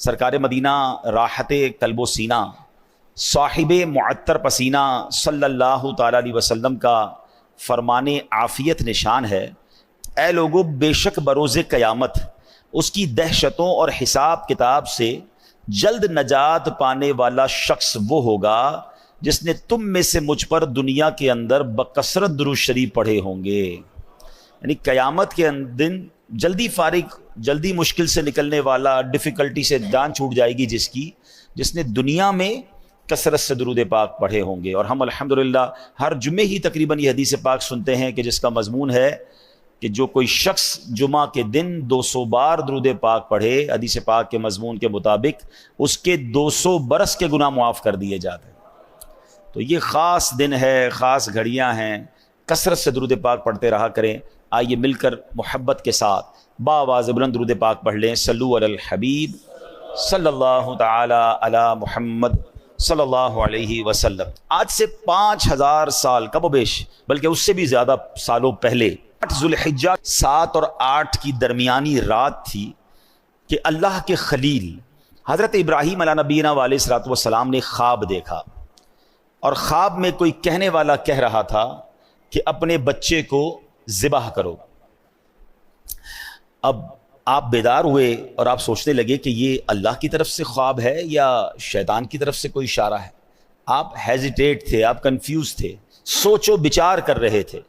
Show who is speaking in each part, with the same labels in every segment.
Speaker 1: سرکار مدینہ راحت قلب و سینہ صاحب معطر پسینہ صلی اللہ تعالیٰ علیہ وسلم کا فرمان عافیت نشان ہے، اے لوگو بے شک بروز قیامت اس کی دہشتوں اور حساب کتاب سے جلد نجات پانے والا شخص وہ ہوگا جس نے تم میں سے مجھ پر دنیا کے اندر بکثرت درود شریف پڑھے ہوں گے۔ یعنی قیامت کے دن جلدی فارغ، جلدی مشکل سے نکلنے والا، ڈیفیکلٹی سے جان چھوٹ جائے گی جس نے دنیا میں کثرت سے درود پاک پڑھے ہوں گے۔ اور ہم الحمدللہ ہر جمعے ہی تقریباً یہ حدیث پاک سنتے ہیں کہ جس کا مضمون ہے کہ جو کوئی شخص جمعہ کے دن 200 بار درود پاک پڑھے، حدیث پاک کے مضمون کے مطابق اس کے 200 برس کے گناہ معاف کر دیے جاتے ہیں۔ تو یہ خاص دن ہے، خاص گھڑیاں ہیں، کثرت سے درود پاک پڑھتے رہا کریں۔ آئیے مل کر محبت کے ساتھ باآواز بلند درود پاک پڑھ لیں۔ صلو علی الحبیب صلی اللہ تعالی علی محمد صلی اللہ علیہ وسلم۔ آج سے 5000 سال کم و بیش، بلکہ اس سے بھی زیادہ سالوں پہلے، 8 ذوالحجہ 7 اور 8 کی درمیانی رات تھی کہ اللہ کے خلیل حضرت ابراہیم علیہ نبینا علیہ الصلوۃ والسلام نے خواب دیکھا، اور خواب میں کوئی کہنے والا کہہ رہا تھا کہ اپنے بچے کو ذبح کرو۔ اب آپ بیدار ہوئے اور آپ سوچنے لگے کہ یہ اللہ کی طرف سے خواب ہے یا شیطان کی طرف سے کوئی اشارہ ہے۔ آپ ہیزیٹیٹ تھے، آپ کنفیوز تھے، سوچ و بچار کر رہے تھے۔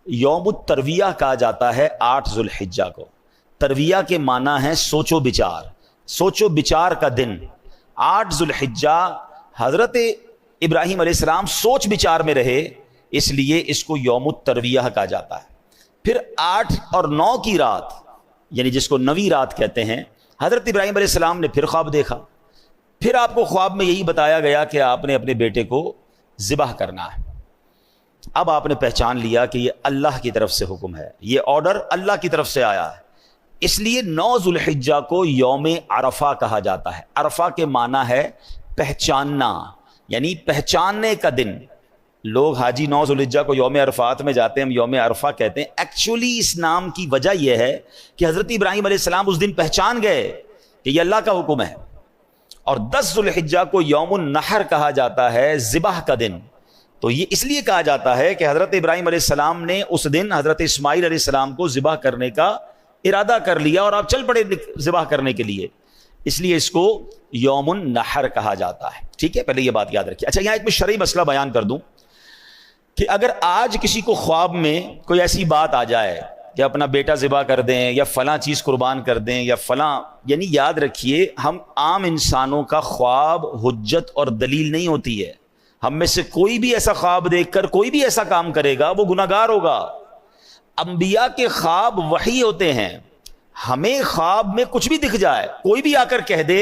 Speaker 1: یوم الترویہ کہا جاتا ہے 8 ذوالحجہ کو۔ ترویہ کے معنی ہے سوچ و بچار، سوچ و بچار کا دن۔ 8 ذوالحجہ حضرت ابراہیم علیہ السلام سوچ بچار میں رہے، اس لیے اس کو یوم الترویہ کہا جاتا ہے۔ پھر 8 اور 9 کی رات، یعنی جس کو 9ویں رات کہتے ہیں، حضرت ابراہیم علیہ السلام نے پھر خواب دیکھا۔ پھر آپ کو خواب میں یہی بتایا گیا کہ آپ نے اپنے بیٹے کو ذبح کرنا ہے۔ اب آپ نے پہچان لیا کہ یہ اللہ کی طرف سے حکم ہے، یہ آرڈر اللہ کی طرف سے آیا ہے۔ اس لیے 9 ذوالحجہ کو یوم عرفہ کہا جاتا ہے۔ عرفہ کے معنی ہے پہچاننا، یعنی پہچاننے کا دن۔ لوگ حاجی 9 ذوالحجہ کو یوم عرفات میں جاتے ہیں، ہم یوم عرفہ کہتے ہیں۔ ایکچولی اس نام کی وجہ یہ ہے کہ حضرت ابراہیم علیہ السلام اس دن پہچان گئے کہ یہ اللہ کا حکم ہے۔ اور 10 ذوالحجہ کو یوم النحر کہا جاتا ہے، ذبح کا دن۔ تو یہ اس لیے کہا جاتا ہے کہ حضرت ابراہیم علیہ السلام نے اس دن حضرت اسماعیل علیہ السلام کو ذبح کرنے کا ارادہ کر لیا اور آپ چل پڑے ذبح کرنے کے لیے، اس لیے اس کو یوم النحر کہا جاتا ہے۔ ٹھیک ہے، پہلے یہ بات یاد رکھیے۔ اچھا، یہاں ایک میں شرعی مسئلہ بیان کر دوں کہ اگر آج کسی کو خواب میں کوئی ایسی بات آ جائے کہ اپنا بیٹا ذبح کر دیں یا فلاں چیز قربان کر دیں یا فلاں، یعنی یاد رکھیے ہم عام انسانوں کا خواب حجت اور دلیل نہیں ہوتی ہے۔ ہم میں سے کوئی بھی ایسا خواب دیکھ کر کوئی بھی ایسا کام کرے گا وہ گناہگار ہوگا۔ انبیاء کے خواب وحی ہوتے ہیں۔ ہمیں خواب میں کچھ بھی دکھ جائے، کوئی بھی آ کر کہہ دے،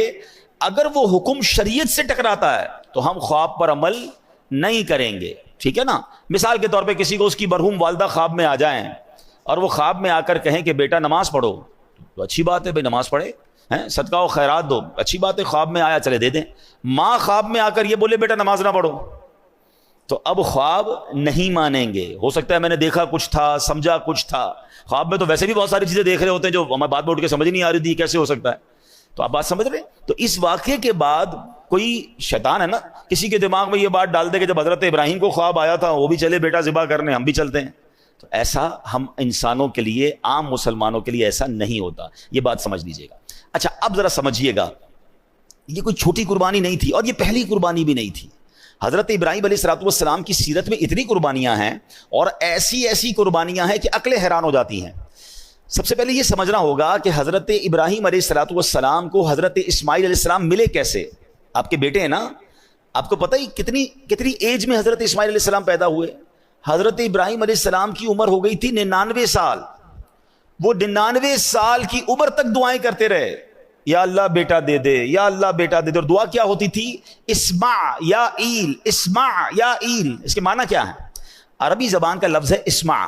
Speaker 1: اگر وہ حکم شریعت سے ٹکراتا ہے تو ہم خواب پر عمل نہیں کریں گے۔ ٹھیک ہے نا؟ مثال کے طور پہ کسی کو اس کی مرحوم والدہ خواب میں آ جائیں اور وہ خواب میں آ کر کہیں کہ بیٹا نماز پڑھو، تو اچھی بات ہے بھائی، نماز پڑھے، صدقہ و خیرات دو، اچھی بات ہے، خواب میں آیا چلے دے دیں۔ ماں خواب میں آ کر یہ بولے بیٹا نماز نہ پڑھو، تو اب خواب نہیں مانیں گے۔ ہو سکتا ہے میں نے دیکھا کچھ تھا، سمجھا کچھ تھا۔ خواب میں تو ویسے بھی بہت ساری چیزیں دیکھ رہے ہوتے ہیں جو ہمیں بعد میں اٹھ کے سمجھ نہیں آ رہی تھی کیسے ہو سکتا ہے۔ تو آپ بات سمجھ رہے ہیں؟ تو اس واقعے کے بعد کوئی شیطان ہے نا، کسی کے دماغ میں یہ بات ڈال دے کہ جب حضرت ابراہیم کو خواب آیا تھا وہ بھی چلے بیٹا ذبح کرنے، ہم بھی چلتے ہیں۔ تو ایسا ہم انسانوں کے لیے، عام مسلمانوں کے لیے ایسا نہیں ہوتا، یہ بات سمجھ لیجیے گا۔ اچھا، اب ذرا سمجھیے گا، یہ کوئی چھوٹی قربانی نہیں تھی اور یہ پہلی قربانی بھی نہیں تھی۔ حضرت ابراہیم علیہ السلام کی سیرت میں اتنی قربانیاں ہیں اور ایسی قربانیاں ہیں کہ عقلیں حیران ہو جاتی ہیں۔ سب سے پہلے یہ سمجھنا ہوگا کہ حضرت ابراہیم علیہ السلام کو حضرت اسماعیل علیہ السلام ملے کیسے؟ آپ کے بیٹے ہیں نا، آپ کو پتہ ہی کتنی ایج میں حضرت اسماعیل علیہ السلام پیدا ہوئے۔ حضرت ابراہیم علیہ السلام کی عمر ہو گئی تھی 99 سال۔ وہ 99 سال کی عمر تک دعائیں کرتے رہے، یا اللہ بیٹا دے دے، یا اللہ بیٹا دے دے۔ اور دعا کیا ہوتی تھی؟ اسمع یا ایل، اسمع یا ایل۔ اس کے معنی کیا ہے؟ عربی زبان کا لفظ ہے اسمع،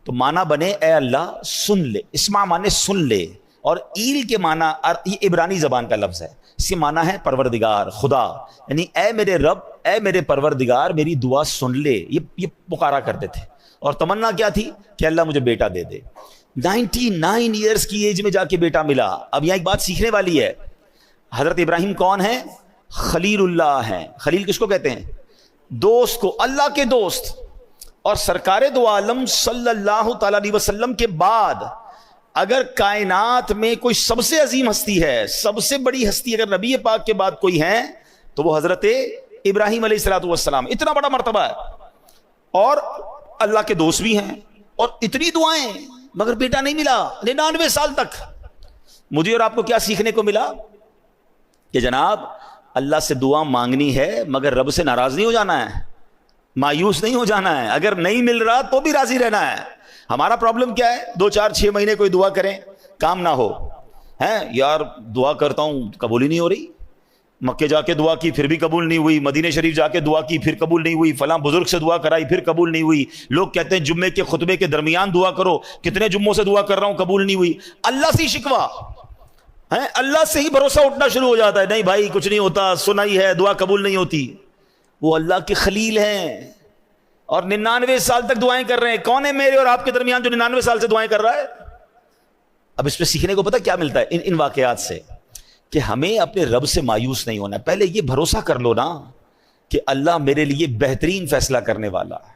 Speaker 1: تو معنی بنے اے اللہ سن لے۔ اسمع معنی سن لے، اور ایل کے معنی یہ عبرانی زبان کا لفظ ہے، اس کے معنی ہے پروردگار، خدا، یعنی اے میرے رب، اے میرے پروردگار میری دعا سن لے۔ یہ پکارا کرتے تھے، اور تمنا کیا تھی؟ کہ اللہ مجھے بیٹا دے دے۔ 99 ایئرز کی ایج میں جا کے بیٹا ملا۔ اب یہاں ایک بات سیکھنے والی ہے حضرت ابراہیم کون ہیں؟ خلیل اللہ ہیں. خلیل کس کو کہتے ہیں؟ دوست کو، اللہ کے دوست. اور سرکار دو عالم صلی اللہ تعالی علیہ وسلم کے بعد اگر کائنات میں کوئی سب سے عظیم ہستی ہے، سب سے بڑی ہستی اگر نبی پاک کے بعد کوئی ہے تو وہ حضرت ابراہیم علیہ الصلوۃ والسلام. اتنا بڑا مرتبہ ہے اور اللہ کے دوست بھی ہیں اور اتنی دعائیں، مگر بیٹا نہیں ملا 99 سال تک. مجھے اور آپ کو کیا سیکھنے کو ملا؟ کہ جناب اللہ سے دعا مانگنی ہے مگر رب سے ناراض نہیں ہو جانا ہے، مایوس نہیں ہو جانا ہے. اگر نہیں مل رہا تو بھی راضی رہنا ہے. ہمارا پرابلم کیا ہے؟ 2 4 6 مہینے کوئی دعا کریں کام نہ ہو، ہیں یار دعا کرتا ہوں قبول ہی نہیں ہو رہی. مکے جا کے دعا کی پھر بھی قبول نہیں ہوئی، مدینہ شریف جا کے دعا کی پھر قبول نہیں ہوئی، فلاں بزرگ سے دعا کرائی پھر قبول نہیں ہوئی. لوگ کہتے ہیں جمعے کے خطبے کے درمیان دعا کرو، کتنے جمعوں سے دعا کر رہا ہوں قبول نہیں ہوئی. اللہ سے ہی شکوا ہے، اللہ سے ہی بھروسہ اٹھنا شروع ہو جاتا ہے. نہیں بھائی کچھ نہیں ہوتا، سنا ہی ہے، دعا قبول نہیں ہوتی. وہ اللہ کے خلیل ہیں اور 99 سال تک دعائیں کر رہے ہیں. کون ہے میرے اور آپ کے درمیان جو 99 سال سے دعائیں کر رہا ہے؟ اب اس پہ سیکھنے کو پتہ کیا ملتا ہے ان واقعات سے؟ کہ ہمیں اپنے رب سے مایوس نہیں ہونا. پہلے یہ بھروسہ کر لو نا کہ اللہ میرے لیے بہترین فیصلہ کرنے والا ہے.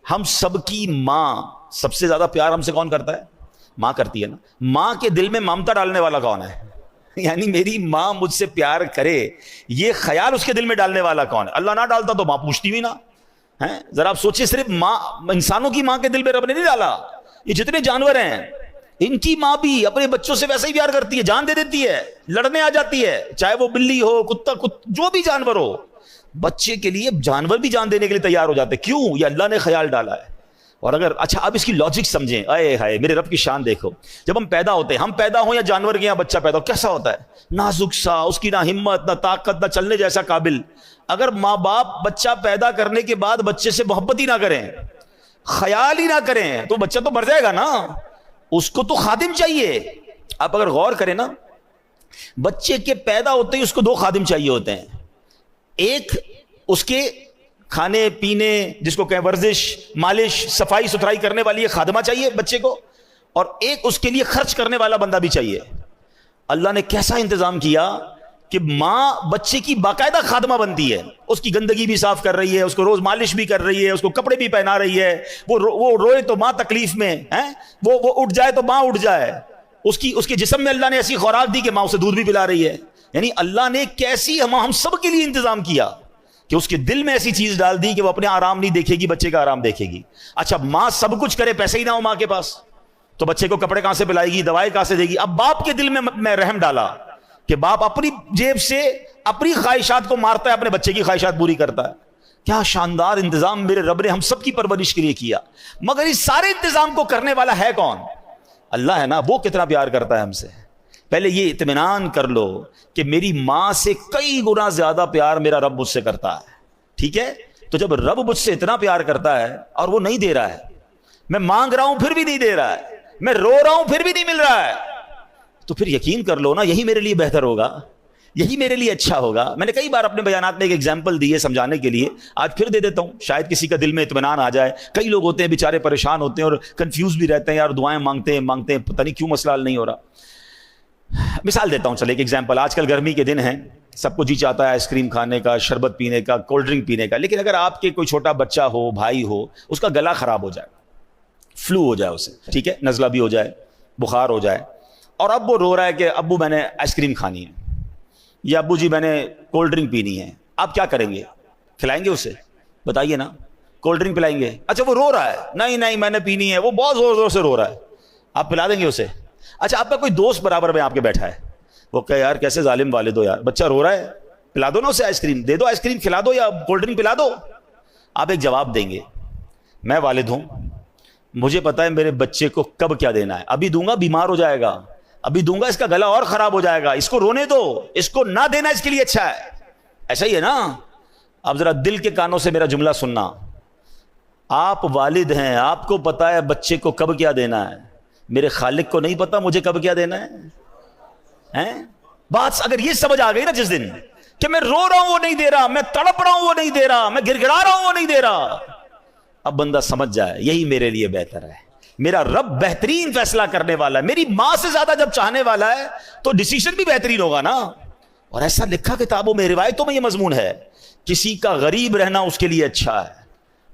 Speaker 1: ہم سب کی ماں، سب سے زیادہ پیار ہم سے کون کرتا ہے؟ ماں کرتی ہے نا. ماں کے دل میں ممتا ڈالنے والا کون ہے؟ یعنی میری ماں مجھ سے پیار کرے یہ خیال اس کے دل میں ڈالنے والا کون ہے؟ اللہ نہ ڈالتا تو ماں پوچھتی بھی نا. ذرا آپ سوچئے، صرف ماں، انسانوں کی ماں کے دل میں رب نے نہیں ڈالا. یہ جتنے جانور ہیں ان کی ماں بھی اپنے بچوں سے ویسے ہی پیار کرتی ہے، جان دے دیتی ہے، لڑنے آ جاتی ہے، چاہے وہ بلی ہو، کتا، جو بھی جانور ہو. بچے کے لیے جانور بھی جان دینے کے لیے تیار ہو جاتے. کیوں؟ یہ اللہ نے خیال ڈالا ہے. اور اگر اچھا اب اس کی لاجک سمجھیں، اے ہائے میرے رب کی شان دیکھو. جب ہم پیدا ہوتے ہیں، ہم پیدا ہوں یا جانور کے یہاں بچہ پیدا ہو، کیسا ہوتا ہے؟ نازک سا، اس کی نہ ہمت نہ طاقت نہ چلنے جیسا قابل. اگر ماں باپ بچہ پیدا کرنے کے بعد بچے سے محبت ہی نہ کریں، خیال ہی نہ کریں، تو بچہ تو مر جائے گا نا. اس کو تو خادم چاہیے. آپ اگر غور کریں نا، بچے کے پیدا ہوتے ہی اس کو 2 خادم چاہیے ہوتے ہیں. ایک اس کے کھانے پینے، جس کو کہیں ورزش، مالش، صفائی ستھرائی کرنے والی ایک خادمہ چاہیے بچے کو، اور ایک اس کے لیے خرچ کرنے والا بندہ بھی چاہیے. اللہ نے کیسا انتظام کیا کہ ماں بچے کی باقاعدہ خادمہ بنتی ہے. اس کی گندگی بھی صاف کر رہی ہے، اس کو روز مالش بھی کر رہی ہے، اس کو کپڑے بھی پہنا رہی ہے. وہ روئے تو ماں تکلیف میں ہے، وہ اٹھ جائے تو ماں اٹھ جائے. اس کے جسم میں اللہ نے ایسی خوراک دی کہ ماں اسے دودھ بھی پلا رہی ہے. یعنی اللہ نے کیسی ہم سب کے لیے انتظام کیا کہ اس کے دل میں ایسی چیز ڈال دی کہ وہ اپنے آرام نہیں دیکھے گی، بچے کا آرام دیکھے گی. اچھا ماں سب کچھ کرے، پیسے ہی نہ ہو ماں کے پاس، تو بچے کو کپڑے کہاں سے پلائے گی، دوائیں کہاں سے دے گی؟ اب باپ کے دل میں رحم ڈالا کہ باپ اپنی جیب سے اپنی خواہشات کو مارتا ہے، اپنے بچے کی خواہشات پوری کرتا ہے. کیا شاندار انتظام میرے رب نے ہم سب کی پرورش کے لیے کیا. مگر اس سارے انتظام کو کرنے والا ہے کون؟ اللہ ہے نا. وہ کتنا پیار کرتا ہے ہم سے. پہلے یہ اطمینان کر لو کہ میری ماں سے کئی گنا زیادہ پیار میرا رب مجھ سے کرتا ہے. ٹھیک ہے؟ تو جب رب مجھ سے اتنا پیار کرتا ہے اور وہ نہیں دے رہا ہے، میں مانگ رہا ہوں پھر بھی نہیں دے رہا ہے، میں رو رہا ہوں پھر بھی نہیں مل رہا ہے، تو پھر یقین کر لو نا یہی میرے لیے بہتر ہوگا، یہی میرے لیے اچھا ہوگا. میں نے کئی بار اپنے بیانات میں ایک ایگزامپل دی ہے سمجھانے کے لیے، آج پھر دے دیتا ہوں، شاید کسی کا دل میں اطمینان آ جائے. کئی لوگ ہوتے ہیں بیچارے پریشان ہوتے ہیں اور کنفیوز بھی رہتے ہیں، یار دعائیں مانگتے ہیں پتہ نہیں کیوں مسئلہ حل نہیں ہو رہا. مثال دیتا ہوں، چلے ایک ایگزامپل. آج کل گرمی کے دن ہیں، سب کو جی چاہتا ہے آئس کریم کھانے کا، شربت پینے کا، کولڈ ڈرنک پینے کا. لیکن اگر آپ کے کوئی چھوٹا بچہ ہو، بھائی ہو، اس کا گلا خراب ہو جائے، فلو ہو جائے اسے، ٹھیک ہے، نزلہ بھی ہو جائے، بخار ہو جائے، اور اب وہ رو رہا ہے کہ ابو میں نے آئس کریم کھانی ہے، یا ابو جی میں نے کولڈ ڈرنک پینی ہے، آپ کیا کریں گے؟ کھلائیں گے اسے؟ بتائیے نا. کولڈ ڈرنک پلائیں گے؟ اچھا وہ رو رہا ہے، نہیں میں نے پینی ہے، وہ بہت زور زور سے رو رہا ہے، آپ پلا دیں گے اسے؟ اچھا آپ کا کوئی دوست برابر میں آپ کے بیٹھا ہے، وہ کہ یار کیسے ظالم والد ہو یار، بچہ رو رہا ہے، پلا دو نا اسے آئس کریم، دے دو آئس کریم، کھلا دو یا کولڈ ڈرنک پلا دو. آپ ایک جواب دیں گے، میں والد ہوں، مجھے پتا ہے میرے بچے کو کب کیا دینا ہے، ابھی دوں گا بیمار ہو جائے گا، ابھی دوں گا اس کا گلا اور خراب ہو جائے گا، اس کو رونے دو، اس کو نہ دینا اس کے لیے اچھا ہے. ایسا ہی ہے نا. اب ذرا دل کے کانوں سے میرا جملہ سننا، آپ والد ہیں، آپ کو پتا ہے بچے کو کب کیا دینا ہے، میرے خالق کو نہیں پتا مجھے کب کیا دینا ہے؟ بات اگر یہ سمجھ آ گئی نا جس دن کہ میں رو رہا ہوں وہ نہیں دے رہا، میں تڑپ رہا ہوں وہ نہیں دے رہا، میں گڑ گڑا رہا ہوں وہ نہیں دے رہا، اب بندہ سمجھ جائے یہی میرے لیے بہتر ہے. میرا رب بہترین فیصلہ کرنے والا ہے، میری ماں سے زیادہ جب چاہنے والا ہے تو ڈیسیژن بھی بہترین ہوگا نا. اور ایسا لکھا کتابوں میں، روایتوں میں یہ مضمون ہے، کسی کا غریب رہنا اس کے لیے اچھا ہے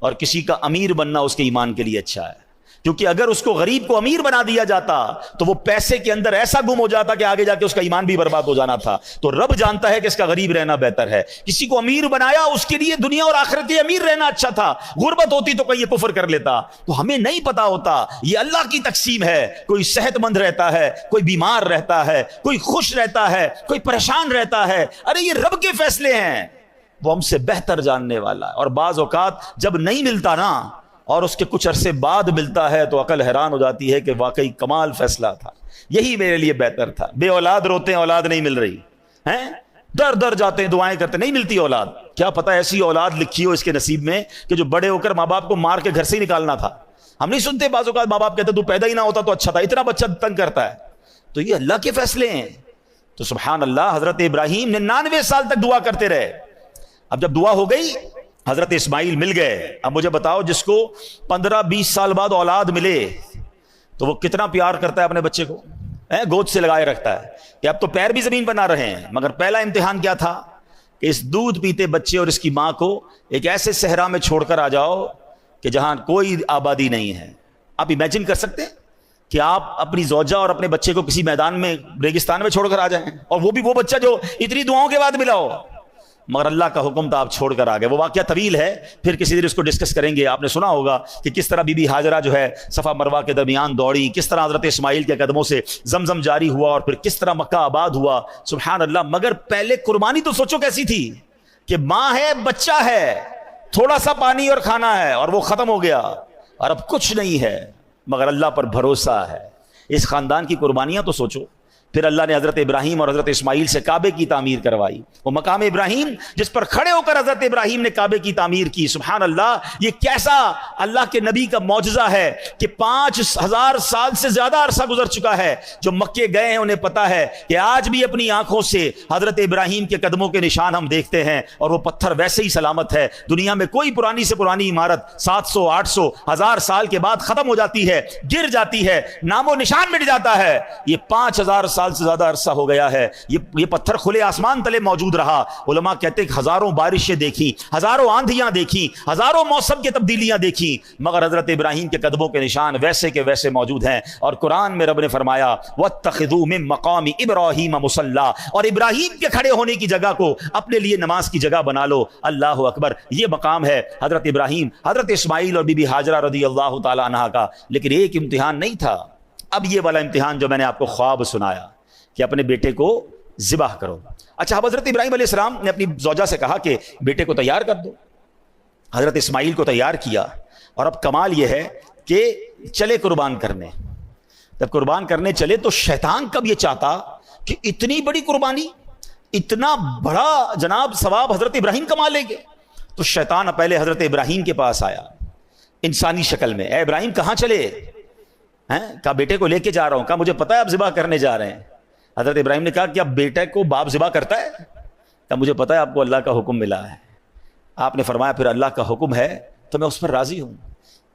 Speaker 1: اور کسی کا امیر بننا اس کے ایمان کے لیے اچھا ہے، کیونکہ اگر اس کو غریب کو امیر بنا دیا جاتا تو وہ پیسے کے اندر ایسا گم ہو جاتا کہ آگے جا کے اس کا ایمان بھی برباد ہو جانا تھا۔ تو رب جانتا ہے کہ اس کا غریب رہنا بہتر ہے، کسی کو امیر بنایا اس کے لیے دنیا اور آخرت کے امیر رہنا اچھا تھا، غربت ہوتی تو کہیں یہ کفر کر لیتا۔ تو ہمیں نہیں پتا ہوتا یہ اللہ کی تقسیم ہے، کوئی صحت مند رہتا ہے، کوئی بیمار رہتا ہے، کوئی خوش رہتا ہے، کوئی پریشان رہتا ہے، ارے یہ رب کے فیصلے ہیں، وہ ہم سے بہتر جاننے والا ہے۔ اور بعض اوقات جب نہیں ملتا نا اور اس کے کچھ عرصے بعد ملتا ہے تو عقل حیران ہو جاتی ہے کہ واقعی کمال فیصلہ تھا، یہی میرے لیے بہتر تھا۔ بے اولاد روتے ہیں اولاد نہیں مل رہی ہیں، در در جاتے ہیں دعائیں کرتے نہیں ملتی اولاد، کیا پتہ ایسی اولاد لکھی ہو اس کے نصیب میں کہ جو بڑے ہو کر ماں باپ کو مار کے گھر سے ہی نکالنا تھا۔ ہم نہیں سنتے بعض اوقات ماں باپ کہتے تو پیدا ہی نہ ہوتا تو اچھا تھا، اتنا بچہ تنگ کرتا ہے۔ تو یہ اللہ کے فیصلے ہیں۔ تو سبحان اللہ، حضرت ابراہیم 99 سال تک دعا کرتے رہے۔ اب جب دعا ہو گئی، حضرت اسماعیل مل گئے۔ اب مجھے بتاؤ جس کو 15-20 سال بعد اولاد ملے تو وہ کتنا پیار کرتا ہے اپنے بچے کو، گود سے لگائے رکھتا ہے کہ اب تو پیر بھی زمین پر نہ رہے ہیں۔ مگر پہلا امتحان کیا تھا کہ اس دودھ پیتے بچے اور اس کی ماں کو ایک ایسے صحرا میں چھوڑ کر آ جاؤ کہ جہاں کوئی آبادی نہیں ہے۔ آپ امیجن کر سکتے ہیں کہ آپ اپنی زوجہ اور اپنے بچے کو کسی میدان میں ریگستان میں چھوڑ کر آ جائیں، اور وہ بھی وہ بچہ جو اتنی دعاؤں کے بعد ملا ہو، مگر اللہ کا حکم تھا آپ چھوڑ کر آ گئے۔ وہ واقعہ طویل ہے، پھر کسی دن اس کو ڈسکس کریں گے۔ آپ نے سنا ہوگا کہ کس طرح بی بی ہاجرہ جو ہے صفا مروہ کے درمیان دوڑی، کس طرح حضرت اسماعیل کے قدموں سے زمزم جاری ہوا، اور پھر کس طرح مکہ آباد ہوا۔ سبحان اللہ۔ مگر پہلے قربانی تو سوچو کیسی تھی کہ ماں ہے، بچہ ہے، تھوڑا سا پانی اور کھانا ہے اور وہ ختم ہو گیا، اور اب کچھ نہیں ہے مگر اللہ پر بھروسہ ہے۔ اس خاندان کی قربانیاں تو سوچو۔ پھر اللہ نے حضرت ابراہیم اور حضرت اسماعیل سے کعبے کی تعمیر کروائی، وہ مقام ابراہیم جس پر کھڑے ہو کر حضرت ابراہیم نے کعبے کی تعمیر کی۔ سبحان اللہ، یہ کیسا اللہ کے نبی کا معجزہ ہے کہ 5000 سال سے زیادہ عرصہ گزر چکا ہے۔ جو مکے گئے ہیں انہیں پتا ہے کہ آج بھی اپنی آنکھوں سے حضرت ابراہیم کے قدموں کے نشان ہم دیکھتے ہیں، اور وہ پتھر ویسے ہی سلامت ہے۔ دنیا میں کوئی پرانی سے پرانی عمارت 700 800 1000 سال کے بعد ختم ہو جاتی ہے، گر جاتی ہے، نام و نشان مٹ جاتا ہے۔ یہ 5000 سال سے زیادہ عرصہ ہو گیا ہے، یہ پتھر کھلے آسمان تلے موجود رہا۔ علماء کہتے ہیں کہ ہزاروں بارشیں دیکھی، ہزاروں آندھیاں دیکھی، ہزاروں موسم کی تبدیلیاں دیکھی، مگر حضرت ابراہیم کے قدموں کے نشان ویسے کے ویسے موجود ہیں۔ اور قرآن میں رب نے فرمایا وَاتَّخِذُوا مِن مَّقَامِ إِبْرَاهِيمَ مُصَلًّى، اور ابراہیم کے کھڑے ہونے کی جگہ کو اپنے لیے نماز کی جگہ بنا لو۔ اللہ اکبر۔ یہ مقام ہے حضرت ابراہیم، حضرت اسماعیل اور بی بی ہاجرہ رضی اللہ تعالی عنہا کا۔ لیکن ایک امتحان نہیں تھا، اب یہ والا امتحان جو میں نے آپ کو خواب سنایا کہ اپنے بیٹے کو ذبح کرو۔ اچھا، اب حضرت ابراہیم علیہ السلام نے اپنی زوجہ سے کہا کہ بیٹے کو تیار کر دو۔ حضرت اسماعیل کو تیار کیا، اور اب کمال یہ ہے کہ چلے قربان کرنے۔ جب قربان کرنے چلے تو شیطان کب یہ چاہتا کہ اتنی بڑی قربانی، اتنا بڑا جناب ثواب حضرت ابراہیم کما لیں گے۔ تو شیطان پہلے حضرت ابراہیم کے پاس آیا انسانی شکل میں، اے ابراہیم کہاں چلے؟ کہا بیٹے کو لے کے جا رہا ہوں۔ کہا مجھے پتا ہے آپ ذبح کرنے جا رہے ہیں۔ حضرت ابراہیم نے کہا کہ اب بیٹے کو باپ ذبح کرتا ہے؟ کہا مجھے پتا ہے آپ کو اللہ کا حکم ملا ہے۔ آپ نے فرمایا پھر اللہ کا حکم ہے تو میں اس پر راضی ہوں۔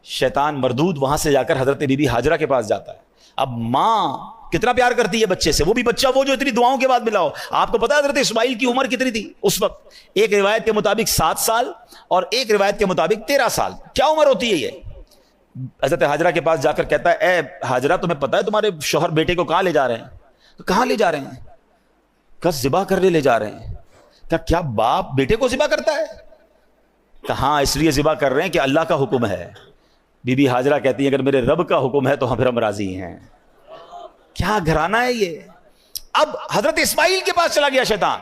Speaker 1: شیطان مردود وہاں سے جا کر حضرت بی بی ہاجرہ کے پاس جاتا ہے۔ اب ماں کتنا پیار کرتی ہے بچے سے، وہ بھی بچہ وہ جو اتنی دعاؤں کے بعد ملا ہو۔ آپ کو پتا ہے حضرت اسماعیل کی عمر کتنی تھی اس وقت؟ ایک روایت کے مطابق 7 سال اور ایک روایت کے مطابق 13 سال۔ کیا عمر ہوتی ہے یہ؟ حضرت ہاجرہ کے پاس جا کر کہتا ہے اے ہاجرہ تمہیں پتا ہے تمہارے شوہر بیٹے کو کہاں لے جا رہے ہیں؟ کہاں لے جا رہے ہیں؟ کہا ذبح کرنے لے جا رہے ہیں۔ کہا کیا باپ بیٹے کو ذبح کرتا ہے؟ کہا اس لیے ذبح کر رہے ہیں کہ اللہ کا حکم ہے۔ بی بی ہاجرہ کہتی ہے اگر میرے رب کا حکم ہے تو پھر ہم راضی ہیں۔ کیا گھرانہ ہے یہ۔ اب حضرت اسماعیل کے پاس چلا گیا شیطان،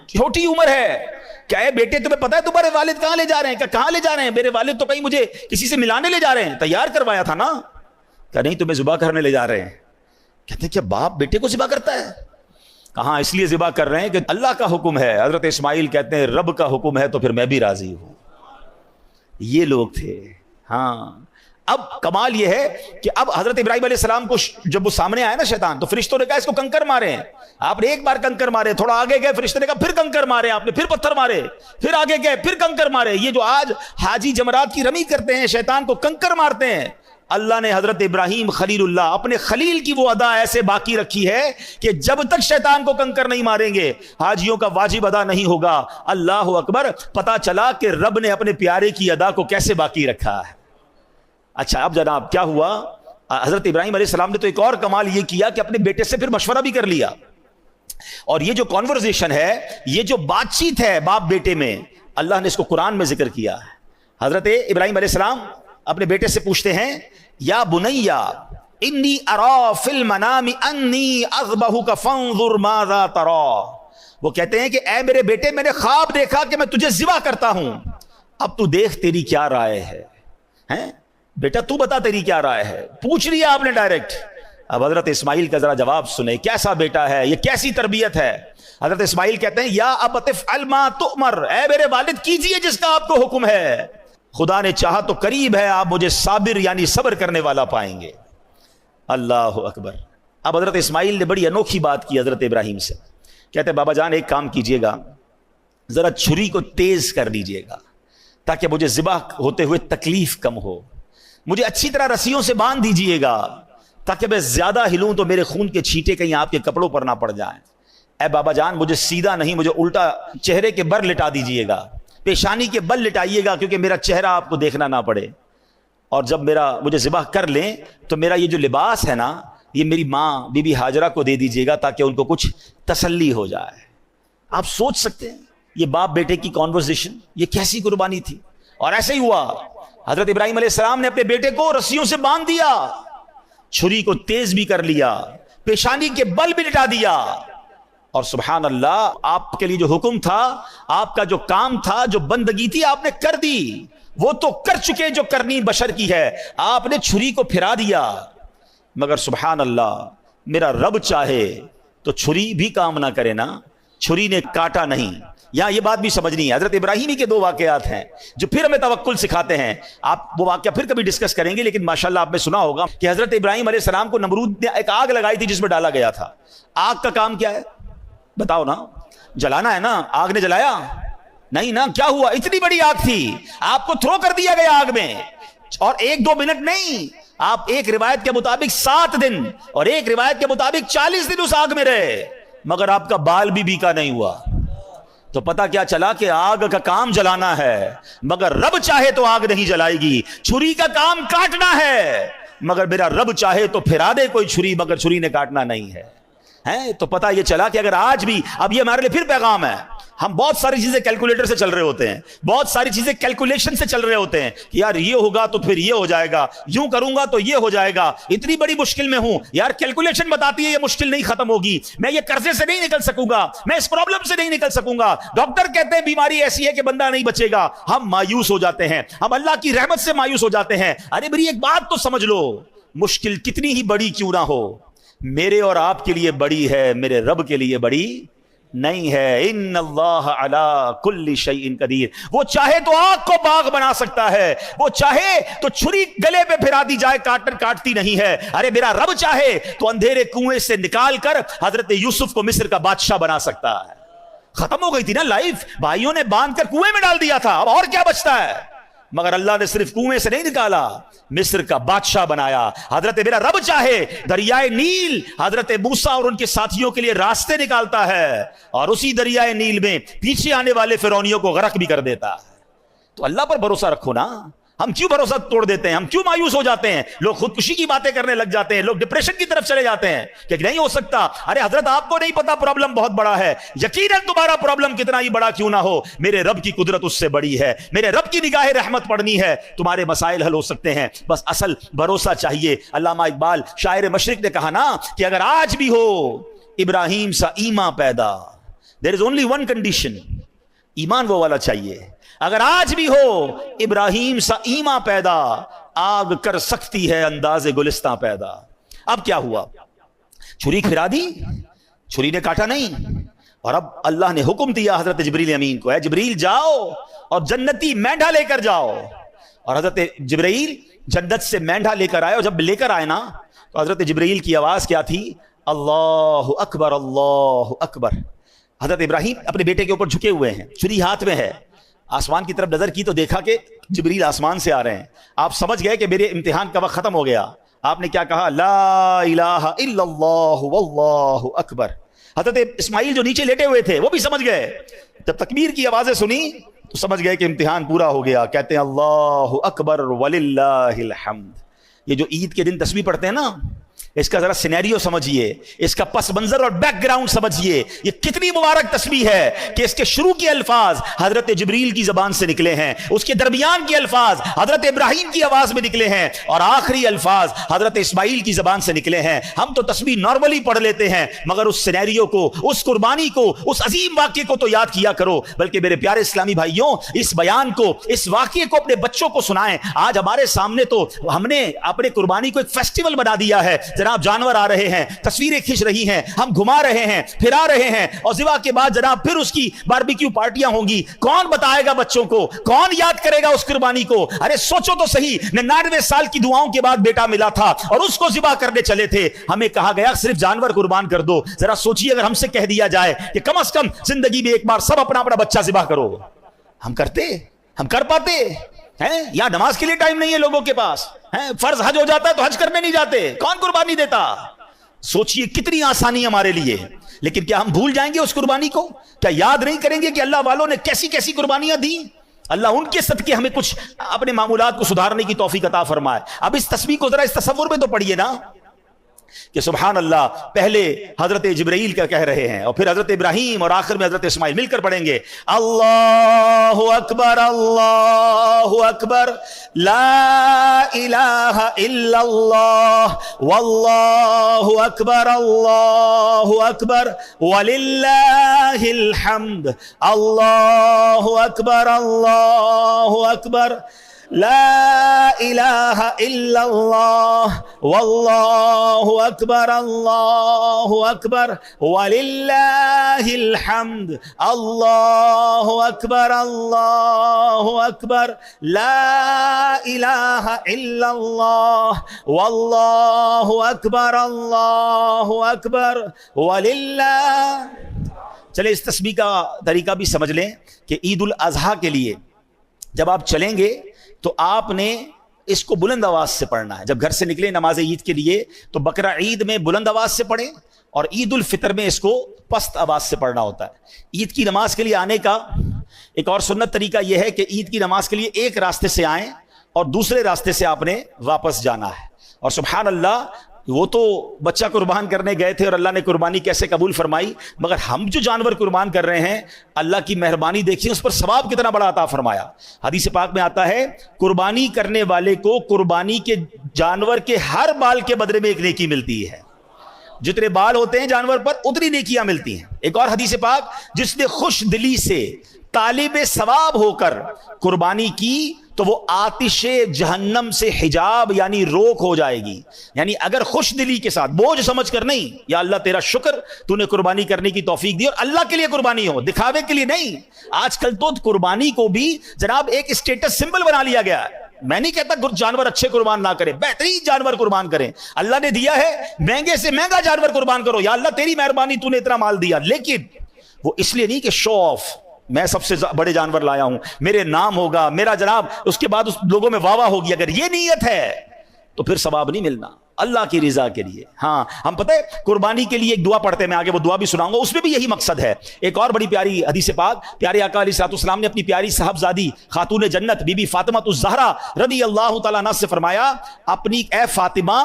Speaker 1: چھوٹی عمر ہے۔ کیا ہے بیٹے تمہیں پتا ہے تمہارے والد کہاں لے جا رہے ہیں؟ کہاں لے جا رہے ہیں؟ میرے والد تو کہیں مجھے کسی سے ملانے لے جا رہے ہیں، تیار کروایا تھا نا۔ کہ نہیں تمہیں ذبح کرنے لے جا رہے ہیں۔ کہتے ہیں کیا باپ بیٹے کو ذبح کرتا ہے؟ کہاں اس لیے ذبح کر رہے ہیں کہ اللہ کا حکم ہے۔ حضرت اسماعیل کہتے ہیں رب کا حکم ہے تو پھر میں بھی راضی ہوں۔ یہ لوگ تھے۔ ہاں، اب کمال یہ ہے کہ اب حضرت ابراہیم علیہ السلام کو جب وہ سامنے آیا نا شیطان، تو فرشتوں نے کہا اس کو کنکر مارے ہیں۔ آپ نے ایک بار کنکر مارے، تھوڑا آگے گئے فرشتے نے کہا پھر کنکر مارے، آپ نے پھر پتھر مارے، پھر آگے گئے پھر کنکر مارے۔ یہ جو آج حاجی جمرات کی رمی کرتے ہیں، شیطان کو کنکر مارتے ہیں، اللہ نے حضرت ابراہیم خلیل اللہ اپنے خلیل کی وہ ادا ایسے باقی رکھی ہے کہ جب تک شیطان کو کنکر نہیں ماریں گے حاجیوں کا واجب ادا نہیں ہوگا. اللہ اکبر. پتا چلا کہ رب نے اپنے پیارے کی ادا کو کیسے باقی رکھا ہے. اچھا اب جناب کیا ہوا؟ حضرت ابراہیم علیہ السلام نے تو ایک اور کمال یہ کیا کہ اپنے بیٹے سے پھر مشورہ بھی کر لیا. اور یہ جو کانورزیشن ہے, یہ جو بات چیت ہے باپ بیٹے میں, اللہ نے اس کو قرآن میں ذکر کیا ہے. حضرت ابراہیم علیہ السلام اپنے بیٹے سے پوچھتے ہیں, یا بنیا انی ارا فی المنام انی اذبحک فانظر ماذا تری. وہ کہتے ہیں کہ اے میرے بیٹے, میں نے خواب دیکھا کہ میں تجھے ذبح کرتا ہوں, اب تو دیکھ تیری کیا رائے ہے. ہیں بیٹا تو بتا تیری کیا رائے ہے. پوچھ لیا آپ نے ڈائریکٹ. اب حضرت اسماعیل کا ذرا جواب سنیں, کیسا بیٹا ہے یہ, کیسی تربیت ہے. حضرت اسماعیل کہتے ہیں یا ابت افعل ما تؤمر, اے میرے والد کیجئے جس کا آپ کو حکم ہے, خدا نے چاہا تو قریب ہے آپ مجھے صابر یعنی صبر کرنے والا پائیں گے. اللہ اکبر. اب حضرت اسماعیل نے بڑی انوکھی بات کی حضرت ابراہیم سے. کہتے ہیں بابا جان ایک کام کیجئے گا, ذرا چھری کو تیز کر دیجئے گا تاکہ مجھے ذبح ہوتے ہوئے تکلیف کم ہو. مجھے اچھی طرح رسیوں سے باندھ دیجئے گا تاکہ میں زیادہ ہلوں تو میرے خون کے چھینٹے کہیں آپ کے کپڑوں پر نہ پڑ جائیں. اے بابا جان مجھے سیدھا نہیں, مجھے الٹا چہرے کے بر لٹا دیجئے گا, پیشانی کے بل لٹائیے گا کیونکہ میرا چہرہ آپ کو دیکھنا نہ پڑے. اور جب مجھے ذبح کر لیں تو میرا یہ جو لباس ہے نا, یہ میری ماں بی بی حاجرہ کو دے دیجئے گا تاکہ ان کو کچھ تسلی ہو جائے. آپ سوچ سکتے ہیں یہ باپ بیٹے کی کانورزیشن, یہ کیسی قربانی تھی. اور ایسے ہی ہوا, حضرت ابراہیم علیہ السلام نے اپنے بیٹے کو رسیوں سے باندھ دیا, چھری کو تیز بھی کر لیا, پیشانی کے بل بھی لٹا دیا. اور سبحان اللہ, آپ کے لیے جو حکم تھا, آپ کا جو کام تھا, جو بندگی تھی, آپ نے کر دی. وہ تو کر چکے جو کرنی بشر کی ہے, آپ نے چھری کو پھرا دیا. مگر سبحان اللہ, میرا رب چاہے تو چھری بھی کام نہ کرے نا, چھری نے کاٹا نہیں. یہاں یہ بات بھی سمجھنی ہے. حضرت ابراہیمی کے دو واقعات ہیں جو پھر ہمیں توکل سکھاتے ہیں. آپ وہ واقعہ پھر کبھی ڈسکس کریں گے, لیکن ماشاءاللہ آپ نے سنا ہوگا کہ حضرت ابراہیم علیہ السلام کو نمرود نے ایک آگ لگائی تھی جس میں ڈالا گیا تھا. آگ کا کام کیا ہے بتاؤ نا, جلانا ہے نا. آگ نے جلایا نہیں نا. کیا ہوا, اتنی بڑی آگ تھی, آپ کو تھرو کر دیا گیا آگ میں. اور ایک دو منٹ نہیں, آپ ایک روایت کے مطابق 7 دن اور ایک روایت کے مطابق 40 دن اس آگ میں رہے, مگر آپ کا بال بھی بیکا نہیں ہوا. تو پتا کیا چلا کہ آگ کا کام جلانا ہے, مگر رب چاہے تو آگ نہیں جلائے گی. چھری کا کام کاٹنا ہے, مگر میرا رب چاہے تو پھرا دے کوئی چھری, مگر چھری نے کاٹنا نہیں ہے. تو پتا یہ چلا کہ اگر آج بھی, اب یہ ہمارے لیے پھر پیغام ہے, ہم بہت ساری چیزیں کیلکولیٹر سے چل رہے ہوتے ہیں, بہت ساری چیزیں کیلکولیشن سے چل رہے ہوتے ہیں کہ یار یہ ہوگا تو پھر یہ ہو جائے گا, یوں کروں گا تو یہ ہو جائے گا, اتنی بڑی مشکل میں ہوں, یار کیلکولیشن بتاتی ہے یہ مشکل نہیں ختم ہوگی, میں یہ قرضے سے نہیں نکل سکوں گا, میں اس پرابلم سے نہیں نکل سکوں گا, ڈاکٹر کہتے ہیں بیماری ایسی ہے کہ بندہ نہیں بچے گا. ہم مایوس ہو جاتے ہیں, ہم اللہ کی رحمت سے مایوس ہو جاتے ہیں. ارے میری ایک بات تو سمجھ لو, مشکل کتنی ہی بڑی کیوں نہ ہو, میرے اور آپ کے لیے بڑی ہے, میرے رب کے لیے بڑی نہیں ہے. ان اللہ علی کل شیء قدیر. وہ چاہے تو آگ کو باغ بنا سکتا ہے, وہ چاہے تو چھری گلے پہ پھرا دی جائے, کاٹتی نہیں ہے. ارے میرا رب چاہے تو اندھیرے کنویں سے نکال کر حضرت یوسف کو مصر کا بادشاہ بنا سکتا ہے. ختم ہو گئی تھی نا لائف, بھائیوں نے باندھ کر کنویں میں ڈال دیا تھا, اب اور کیا بچتا ہے. مگر اللہ نے صرف کنویں سے نہیں نکالا, مصر کا بادشاہ بنایا. حضرت میرا رب چاہے دریائے نیل حضرت موسیٰ اور ان کے ساتھیوں کے لیے راستے نکالتا ہے, اور اسی دریائے نیل میں پیچھے آنے والے فرعونیوں کو غرق بھی کر دیتا ہے. تو اللہ پر بھروسہ رکھو نا. ہم کیوں بھروسہ توڑ دیتے ہیں, ہم کیوں مایوس ہو جاتے ہیں, لوگ خودکشی کی باتیں کرنے لگ جاتے ہیں, لوگ ڈپریشن کی طرف چلے جاتے ہیں کہ نہیں ہو سکتا. ارے حضرت آپ کو نہیں پتا پرابلم بہت بڑا ہے, یقیناً تمہارا پرابلم کتنا ہی بڑا کیوں نہ ہو, میرے رب کی قدرت اس سے بڑی ہے, میرے رب کی نگاہ رحمت پڑنی ہے, تمہارے مسائل حل ہو سکتے ہیں, بس اصل بھروسہ چاہیے. علامہ اقبال شاعر مشرق نے کہا نا کہ اگر آج بھی ہو ابراہیم سا ایمان پیدا, there is only one condition, ایمان وہ والا چاہیے. اگر آج بھی ہو ابراہیم سا ایمان پیدا, آگ کر سکتی ہے انداز گلستان پیدا. اب کیا ہوا, چھری پھرا دی, چھری نے کاٹا نہیں, اور اب اللہ نے حکم دیا حضرت جبریل امین کو, اے جبریل جاؤ اور جنتی مینڈھا لے کر جاؤ. اور حضرت جبریل جنت سے مینڈھا لے کر آئے, اور جب لے کر آئے نا تو حضرت جبریل کی آواز کیا تھی, اللہ اکبر اللہ اکبر. حضرت ابراہیم اپنے بیٹے کے اوپر جھکے ہوئے ہیں, چھری ہاتھ میں ہے, آسمان کی طرف نظر کی تو دیکھا کہ جبریل آسمان سے آ رہے ہیں. آپ سمجھ گئے کہ میرے امتحان کا وقت ختم ہو گیا. آپ نے کیا کہا؟ لا الہ الا اللہ واللہ اکبر. حضرت اسماعیل جو نیچے لیٹے ہوئے تھے وہ بھی سمجھ گئے. جب تکبیر کی آوازیں سنی تو سمجھ گئے کہ امتحان پورا ہو گیا. کہتے ہیں اللہ اکبر وللہ الحمد. یہ جو عید کے دن تسبیح پڑھتے ہیں نا، اس کا ذرا سینیریو سمجھیے، اس کا پس منظر اور بیک گراؤنڈ سمجھیے. یہ کتنی مبارک تسبیح ہے کہ اس کے شروع کے الفاظ حضرت جبریل کی زبان سے نکلے ہیں، اس کے درمیان کے الفاظ حضرت ابراہیم کی آواز میں نکلے ہیں، اور آخری الفاظ حضرت اسماعیل کی زبان سے نکلے ہیں. ہم تو تسبیح نارملی پڑھ لیتے ہیں، مگر اس سینیریو کو، اس قربانی کو، اس عظیم واقعے کو تو یاد کیا کرو. بلکہ میرے پیارے اسلامی بھائیوں، اس بیان کو، اس واقعے کو اپنے بچوں کو سنائیں. آج ہمارے سامنے تو ہم نے اپنے قربانی کو ایک فیسٹیول بنا دیا ہے. جناب جانور آ رہے ہیں، تصویریں کھنچ رہی ہیں، ہم گھما رہے ہیں، پھرا رہے ہیں، اور ذبح کے بعد جناب پھر اس کی باربیکیو پارٹیاں ہوں گی. کون بتائے گا بچوں کو؟ کون یاد کرے گا اس قربانی کو؟ ارے سوچو تو صحیح، 99 سال کی دعاؤں کے بعد بیٹا ملا تھا اور اس کو ذبح کرنے چلے تھے. ہمیں کہا گیا صرف جانور قربان کر دو. ذرا سوچیے اگر ہم سے کہہ دیا جائے کہ کم از کم زندگی میں ایک بار سب اپنا اپنا بچہ ذبح کرو، ہم کرتے؟ ہم کر پاتے ہیں؟ یا نماز کے لیے ٹائم نہیں ہے لوگوں کے پاس؟ فرض حج ہو جاتا ہے تو حج کرنے نہیں جاتے. کون قربانی دیتا؟ سوچئے کتنی آسانی ہمارے لیے. لیکن کیا ہم بھول جائیں گے اس قربانی کو؟ کیا یاد نہیں کریں گے کہ اللہ والوں نے کیسی کیسی قربانیاں دی؟ اللہ ان کے صدقے ہمیں کچھ اپنے معمولات کو سدھارنے کی توفیق عطا فرمائے. اب اس تسبیح کو ذرا اس تصور میں تو پڑھیے نا کہ سبحان اللہ پہلے حضرت جبرائیل کا کہہ رہے ہیں اور پھر حضرت ابراہیم اور آخر میں حضرت اسماعیل مل کر پڑھیں گے. اللہ اکبر لا الہ الا اللہ واللہ اکبر وللہ الحمد. اللہ اکبر لا الہ الا اللہ واللہ اکبر وللہ الحمد. اللہ اکبر لا الہ الا اللہ واللہ اکبر وللہ. چلے اس تسبیح کا طریقہ بھی سمجھ لیں کہ عید الاضحیٰ کے لیے جب آپ چلیں گے تو آپ نے اس کو بلند آواز سے پڑھنا ہے. جب گھر سے نکلیں نماز عید کے لیے تو بقرہ عید میں بلند آواز سے پڑھیں اور عید الفطر میں اس کو پست آواز سے پڑھنا ہوتا ہے. عید کی نماز کے لیے آنے کا ایک اور سنت طریقہ یہ ہے کہ عید کی نماز کے لیے ایک راستے سے آئیں اور دوسرے راستے سے آپ نے واپس جانا ہے. اور سبحان اللہ وہ تو بچہ قربان کرنے گئے تھے اور اللہ نے قربانی کیسے قبول فرمائی، مگر ہم جو جانور قربان کر رہے ہیں اللہ کی مہربانی دیکھیے اس پر ثواب کتنا بڑا عطا فرمایا. حدیث پاک میں آتا ہے قربانی کرنے والے کو قربانی کے جانور کے ہر بال کے بدلے میں ایک نیکی ملتی ہے. جتنے بال ہوتے ہیں جانور پر اتنی نیکیاں ملتی ہیں. ایک اور حدیث پاک، جس نے خوش دلی سے طالب ثواب ہو کر قربانی کی تو وہ آتش جہنم سے حجاب یعنی روک ہو جائے گی. یعنی اگر خوش دلی کے ساتھ، بوجھ سمجھ کر نہیں، یا اللہ تیرا شکر تو نے قربانی کرنے کی توفیق دی، اور اللہ کے لیے قربانی ہو، دکھاوے کے لیے نہیں. آج کل تو قربانی کو بھی جناب ایک اسٹیٹس سمبل بنا لیا گیا ہے. میں نہیں کہتا جانور اچھے قربان نہ کریں، بہترین جانور قربان کریں. اللہ نے دیا ہے، مہنگے سے مہنگا جانور قربان کرو، یا اللہ تیری مہربانی تو نے اتنا مال دیا. لیکن وہ اس لیے نہیں کہ شو آف، میں سب سے بڑے جانور لایا ہوں، میرے نام ہوگا، میرا جناب اس کے بعد اس لوگوں میں واہ واہ ہوگی. اگر یہ نیت ہے تو پھر ثواب نہیں ملنا اللہ کی رضا کے لیے. ہاں ہم پتہ ہے قربانی کے لیے ایک دعا پڑھتے ہیں، میں آگے وہ دعا بھی سناؤں گا، اس میں بھی یہی مقصد ہے. ایک اور بڑی پیاری حدیث پاک، پیارے آقا علیہ الصلوۃ والسلام نے اپنی پیاری صاحبزادی خاتون جنت بی بی فاطمہ الزہرا رضی اللہ تعالیٰ عنہا سے فرمایا، اے فاطمہ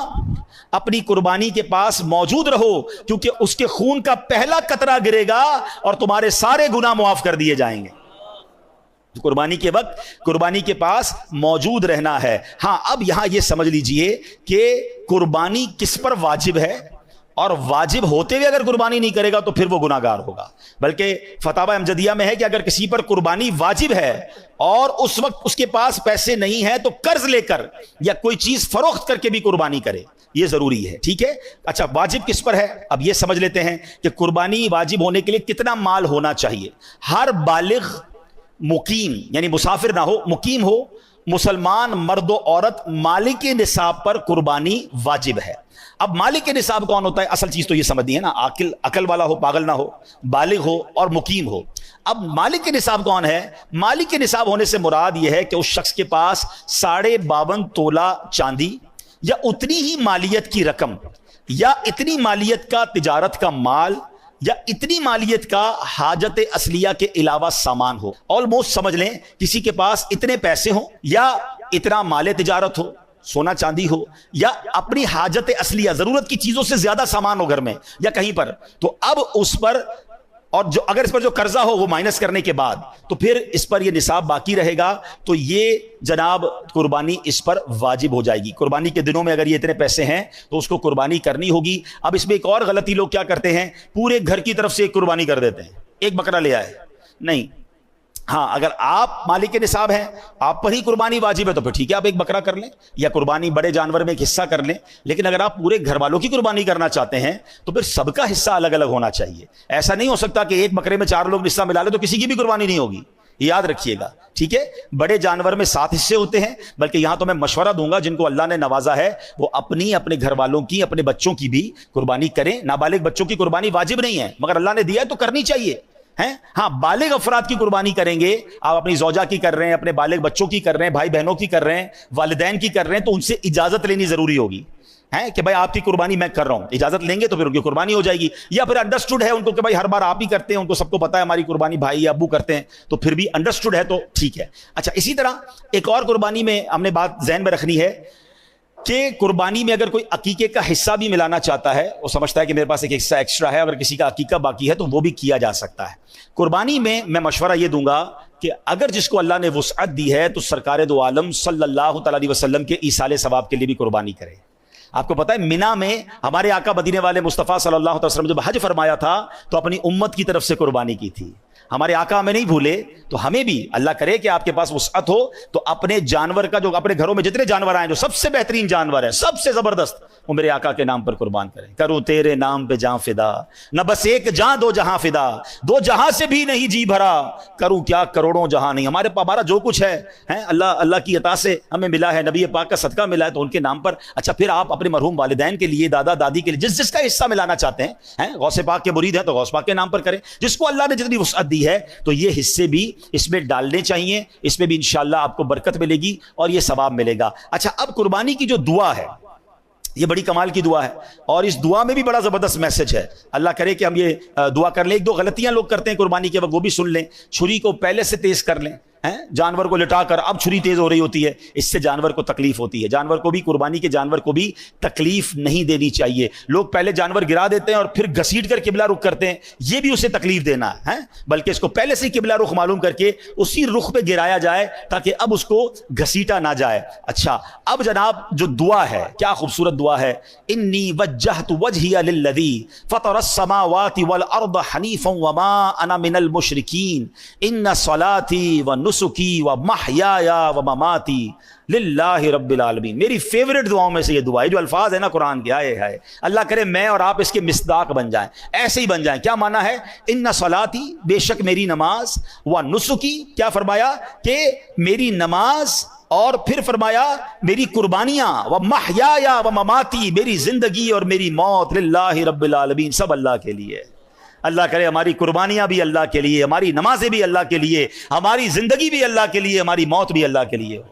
Speaker 1: اپنی قربانی کے پاس موجود رہو، کیونکہ اس کے خون کا پہلا قطرہ گرے گا اور تمہارے سارے گناہ معاف کر دیے جائیں گے. قربانی کے وقت قربانی کے پاس موجود رہنا ہے. ہاں اب یہاں یہ سمجھ لیجئے کہ قربانی کس پر واجب ہے، اور واجب ہوتے ہوئے اگر قربانی نہیں کرے گا تو پھر وہ گناہگار ہوگا. بلکہ فتاوی امجدیہ میں ہے کہ اگر کسی پر قربانی واجب ہے اور اس وقت اس کے پاس پیسے نہیں ہیں تو قرض لے کر یا کوئی چیز فروخت کر کے بھی قربانی کرے، یہ ضروری ہے. ٹھیک ہے. اچھا واجب کس پر ہے اب یہ سمجھ لیتے ہیں کہ قربانی واجب ہونے کے لیے کتنا مال ہونا چاہیے. ہر بالغ مقیم یعنی مسافر نہ ہو، مقیم ہو، مسلمان مرد و عورت مالک نصاب پر قربانی واجب ہے. اب مالک نصاب کون ہوتا ہے؟ اصل چیز تو یہ سمجھنی ہے نا، عقل والا ہو، پاگل نہ ہو، بالغ ہو اور مقیم ہو. اب مالک کے نصاب کون ہے؟ مالک کے نصاب ہونے سے مراد یہ ہے کہ اس شخص کے پاس 52.5 تولہ چاندی یا اتنی ہی مالیت کی رقم یا اتنی مالیت کا تجارت کا مال یا اتنی مالیت کا حاجت اصلیہ کے علاوہ سامان ہو. آلموسٹ سمجھ لیں کسی کے پاس اتنے پیسے ہوں یا اتنا مال تجارت ہو, سونا چاندی ہو, یا اپنی حاجت اصلیہ ضرورت کی چیزوں سے زیادہ سامان ہو گھر میں یا کہیں پر, تو اب اس پر, اور جو اگر اس پر جو قرضہ ہو وہ مائنس کرنے کے بعد تو پھر اس پر یہ نصاب باقی رہے گا, تو یہ جناب قربانی اس پر واجب ہو جائے گی. قربانی کے دنوں میں اگر یہ اتنے پیسے ہیں تو اس کو قربانی کرنی ہوگی. اب اس میں ایک اور غلطی لوگ کیا کرتے ہیں, پورے گھر کی طرف سے ایک قربانی کر دیتے ہیں, ایک بکرا لے آئے. نہیں, ہاں اگر آپ مالک کے نصاب ہیں, آپ پر ہی قربانی واجب ہے تو پھر ٹھیک ہے, آپ ایک بکرا کر لیں یا قربانی بڑے جانور میں ایک حصہ کر لیں. لیکن اگر آپ پورے گھر والوں کی قربانی کرنا چاہتے ہیں تو پھر سب کا حصہ الگ الگ ہونا چاہیے. ایسا نہیں ہو سکتا کہ ایک بکرے میں 4 لوگ حصہ ملا لیں تو کسی کی بھی قربانی نہیں ہوگی. یاد رکھیے گا, ٹھیک ہے. بڑے جانور میں 7 حصے ہوتے ہیں, بلکہ یہاں تو میں مشورہ دوں گا جن کو اللہ نے نوازا ہے وہ اپنے گھر والوں کی, اپنے بچوں کی بھی قربانی کریں. نابالغ بچوں کی قربانی واجب نہیں ہے, مگر اللہ نے دیا ہے تو کرنی چاہیے. ہاں بالغ افراد کی قربانی کریں گے, آپ اپنی زوجہ کی کر رہے ہیں, اپنے بالغ بچوں کی کر رہے ہیں, بھائی بہنوں کی کر رہے ہیں, والدین کی کر رہے ہیں, تو ان سے اجازت لینی ضروری ہوگی کہ بھائی آپ کی قربانی میں کر رہا ہوں. اجازت لیں گے تو پھر ان کی قربانی ہو جائے گی. یا پھر انڈرسٹوڈ ہے ان کو کہ بھائی ہر بار آپ ہی کرتے ہیں, ان کو سب کو پتا ہے ہماری قربانی بھائی ابو کرتے ہیں, تو پھر بھی انڈرسٹوڈ ہے تو ٹھیک ہے. اچھا, اسی طرح ایک اور قربانی میں ہم نے بات ذہن میں رکھنی ہے کہ قربانی میں اگر کوئی عقیقے کا حصہ بھی ملانا چاہتا ہے, وہ سمجھتا ہے کہ میرے پاس ایک حصہ ایکسٹرا ہے, اگر کسی کا عقیقہ باقی ہے تو وہ بھی کیا جا سکتا ہے. قربانی میں مشورہ یہ دوں گا کہ اگر جس کو اللہ نے وسعت دی ہے تو سرکار دو عالم صلی اللہ تعالی علیہ وسلم کے ایصال ثواب کے لیے بھی قربانی کرے. آپ کو پتا ہے مینا میں ہمارے آقا مدینے والے مصطفیٰ صلی اللہ علیہ وسلم جب حج فرمایا تھا تو اپنی امت کی طرف سے قربانی کی تھی. ہمارے آقا ہمیں نہیں بھولے, تو ہمیں بھی اللہ کرے کہ آپ کے پاس وسعت ہو تو اپنے جانور کا, جو اپنے گھروں میں جتنے جانور آئے جو سب سے بہترین جانور ہے, سب سے زبردست, وہ میرے آقا کے نام پر قربان کریں. کروں تیرے نام پہ جاں فدا, نہ بس ایک جاں دو جہاں فدا, 2 جہاں سے بھی نہیں جی بھرا, کروں کیا کروڑوں جہاں نہیں. ہمارا جو کچھ ہے اللہ کی عطا سے ہمیں ملا ہے, نبی پاک کا صدقہ ملا ہے, تو ان کے نام پر. اچھا, پھر آپ اپنے مرحوم والدین کے لیے, دادا دادی کے لیے, جس کا حصہ ملانا چاہتے ہیں, غوث پاک کے مرید ہیں تو غوث پاک کے نام پر کریں. جس کو اللہ نے جتنی وسعت دی ہے تو یہ حصے بھی اس میں ڈالنے چاہیے, اس میں بھی انشاءاللہ آپ کو برکت ملے گی اور یہ ثواب ملے گا. اچھا, اب قربانی کی جو دعا ہے یہ بڑی کمال کی دعا ہے, اور اس دعا میں بھی بڑا زبردست میسج ہے. اللہ کرے کہ ہم یہ دعا کر لیں. 1-2 غلطیاں لوگ کرتے ہیں قربانی کے وقت, وہ بھی سن لیں. چھری کو پہلے سے تیز کر لیں, جانور کو لٹا کر اب چھری تیز ہو رہی ہوتی ہے, اس سے جانور کو تکلیف ہوتی ہے. جانور کو بھی, قربانی کے جانور کو بھی تکلیف نہیں دینی چاہیے. لوگ پہلے جانور گرا دیتے ہیں اور پھر گھسیٹ کر قبلہ رخ کرتے ہیں, یہ بھی اسے تکلیف دینا ہے, بلکہ اس کو پہلے سے قبلہ رخ معلوم کر کے اسی رخ پہ گرایا جائے تاکہ اب اس کو گھسیٹا نہ جائے. اچھا, اب جناب جو دعا ہے, کیا خوبصورت دعا ہے. انی وجہت وجہی للذی فطر السماوات والارض حنیفا وما انا من المشرکین ان صلاتی و نسکی و محیایا و مماتی للہ رب العالمین. میری فیورٹ دعاؤں میں سے یہ دعا ہے. جو الفاظ ہے نا قرآن کے, آئے ہے, اللہ کرے میں اور آپ اس کے مصداق بن جائیں, ایسے ہی بن جائیں. کیا معنی ہے؟ ان صلاتی, بے شک میری نماز, و نسکی, کیا فرمایا کہ میری نماز, اور پھر فرمایا میری قربانیاں, و محیایا و مماتی, میری زندگی اور میری موت, للہ رب العالمین, سب اللہ کے لیے. اللہ کرے ہماری قربانیاں بھی اللہ کے لیے, ہماری نمازیں بھی اللہ کے لیے, ہماری زندگی بھی اللہ کے لیے, ہماری موت بھی اللہ کے لیے ہو.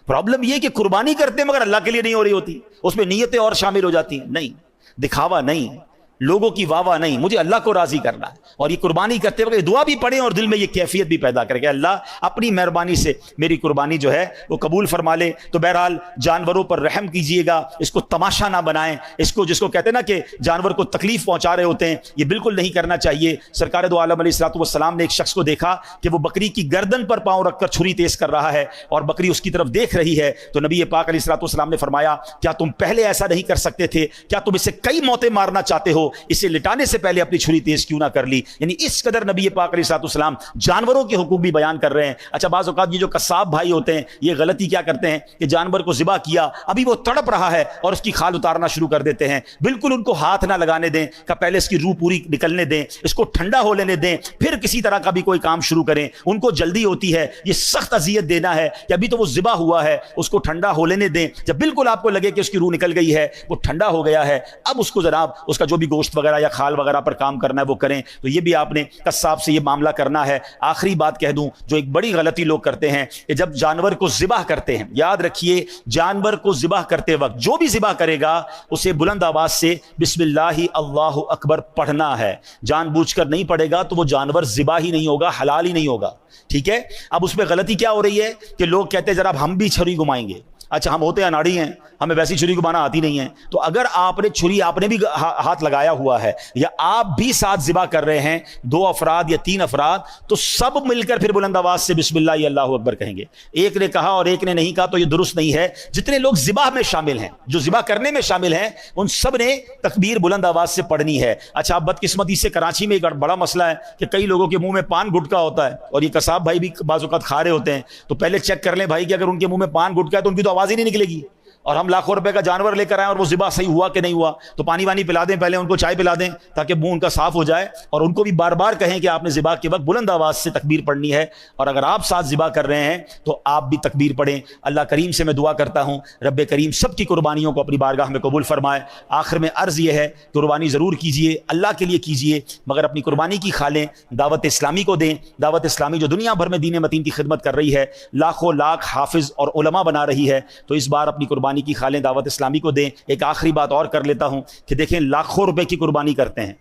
Speaker 1: پرابلم یہ کہ قربانی کرتے ہیں مگر اللہ کے لیے نہیں ہو رہی ہوتی, اس میں نیتیں اور شامل ہو جاتی ہیں. نہیں, دکھاوا نہیں, لوگوں کی واہ واہ نہیں, مجھے اللہ کو راضی کرنا ہے. اور یہ قربانی کرتے وقت دعا بھی پڑھیں اور دل میں یہ کیفیت بھی پیدا کرے کہ اللہ اپنی مہربانی سے میری قربانی جو ہے وہ قبول فرما لے. تو بہرحال جانوروں پر رحم کیجئے گا, اس کو تماشا نہ بنائیں, اس کو جس کو کہتے ہیں نا کہ جانور کو تکلیف پہنچا رہے ہوتے ہیں, یہ بالکل نہیں کرنا چاہیے. سرکار دو عالم علیہ الصلوۃ والسلام نے ایک شخص کو دیکھا کہ وہ بکری کی گردن پر پاؤں رکھ کر چھری تیز کر رہا ہے اور بکری اس کی طرف دیکھ رہی ہے. تو نبی پاک علیہ الصلوۃ والسلام نے فرمایا, کیا تم پہلے ایسا نہیں کر سکتے تھے؟ کیا تم اسے کئی موتیں مارنا چاہتے ہو؟ اسے لٹانے سے پہلے اپنی چھری تیز کیوں نہ کر لی؟ یعنی اس قدر نبی پاک علیہ الصلوۃ والسلام جانوروں کے حقوق بھی بیان کر رہے ہیں. اچھا, بعض اوقات یہ جو قصاب بھائی ہوتے ہیں یہ غلطی کیا کرتے ہیں کہ جانور کو ذبح کیا, ابھی وہ تڑپ رہا ہے اور اس کی کھال اتارنا شروع کر دیتے ہیں. بالکل ان کو ہاتھ نہ لگانے دیں, کہ پہلے اس کی روح پوری نکلنے دیں, اس کو ٹھنڈا ہو لینے دیں, پھر کسی طرح کا بھی کوئی کام شروع کریں. ان کو جلدی ہوتی ہے, یہ سخت اذیت دینا ہے کہ ابھی تو وہ ذبح ہوا ہے, اس کو ٹھنڈا ہو لینے دیں. جب بالکل آپ کو لگے کہ اس کی روح نکل گئی ہے, وہ ٹھنڈا ہو گیا ہے, اب اس کو جناب اس کا جو بھی دوست وغیرہ یا خال وغیرہ پر کام کرنا ہے وہ کریں، تو یہ بھی آپ نے قصاب سے یہ معاملہ کرنا ہے۔ آخری بات کہہ دوں، جو ایک بڑی غلطی لوگ کرتے ہیں کہ جب جانور کو ذبح کرتے ہیں، یاد رکھیے جانور کو ذبح کرتے وقت جو بھی ذبح کرے گا اسے بلند آواز سے بسم اللہ اللہ اکبر پڑھنا ہے۔ جان بوجھ کر نہیں پڑھے گا تو وہ جانور ذبح ہی نہیں ہوگا، حلال ہی نہیں ہوگا، ٹھیک ہے۔ اب اس میں غلطی کیا ہو رہی ہے کہ لوگ کہتے ہیں ذرا ہم بھی چھری گھمائیں گے۔ اچھا، ہم ہوتے اناڑی ہیں، ہمیں ویسی چھری گھمانا آتی نہیں ہے، تو اگر آپ نے چھری آپ نے بھی ہاتھ لگایا ہوا ہے یا آپ بھی ساتھ ذبح کر رہے ہیں، 2 افراد یا 3 افراد، تو سب مل کر پھر بلند آواز سے بسم اللہ اللہ اکبر کہیں گے۔ ایک نے کہا اور ایک نے نہیں کہا تو یہ درست نہیں ہے۔ جتنے لوگ ذبح میں شامل ہیں، جو ذبح کرنے میں شامل ہیں، ان سب نے تکبیر بلند آواز سے پڑھنی ہے۔ اچھا، اب بدقسمتی سے کراچی میں ایک بڑا مسئلہ ہے کہ کئی لوگوں کے منہ میں پان گٹکا ہوتا ہے، اور یہ قصاب بھائی بھی بعض اوقات کھا رہے ہوتے ہیں، تو پہلے چیک کر لیں بھائی کہ اگر ان کے منہ میں پان گٹکا ہے تو ان کی تو آواز ہی نہیں نکلے گی، اور ہم لاکھوں روپے کا جانور لے کر آئیں اور وہ ذبح صحیح ہوا کہ نہیں ہوا، تو پانی وانی پلا دیں، پہلے ان کو چائے پلا دیں تاکہ منہ ان کا صاف ہو جائے، اور ان کو بھی بار بار کہیں کہ آپ نے ذبح کے وقت بلند آواز سے تکبیر پڑھنی ہے، اور اگر آپ ساتھ ذبح کر رہے ہیں تو آپ بھی تکبیر پڑھیں۔ اللہ کریم سے میں دعا کرتا ہوں رب کریم سب کی قربانیوں کو اپنی بارگاہ میں قبول فرمائے۔ آخر میں عرض یہ ہے، قربانی ضرور کیجئے، اللہ کے لیے کیجئے، مگر اپنی قربانی کی کھالیں دعوت اسلامی کو دیں۔ دعوت اسلامی جو دنیا بھر میں دین متین کی خدمت کر رہی ہے، لاکھوں لاکھ حافظ اور علماء بنا رہی ہے، تو اس بار اپنی قربانی کی کھالیں، دعوت اسلامی کو دیں۔ ایک آخری بات اور کر لیتا ہوں کہ دیکھیں، لاکھوں روپے کی قربانی کرتے ہیں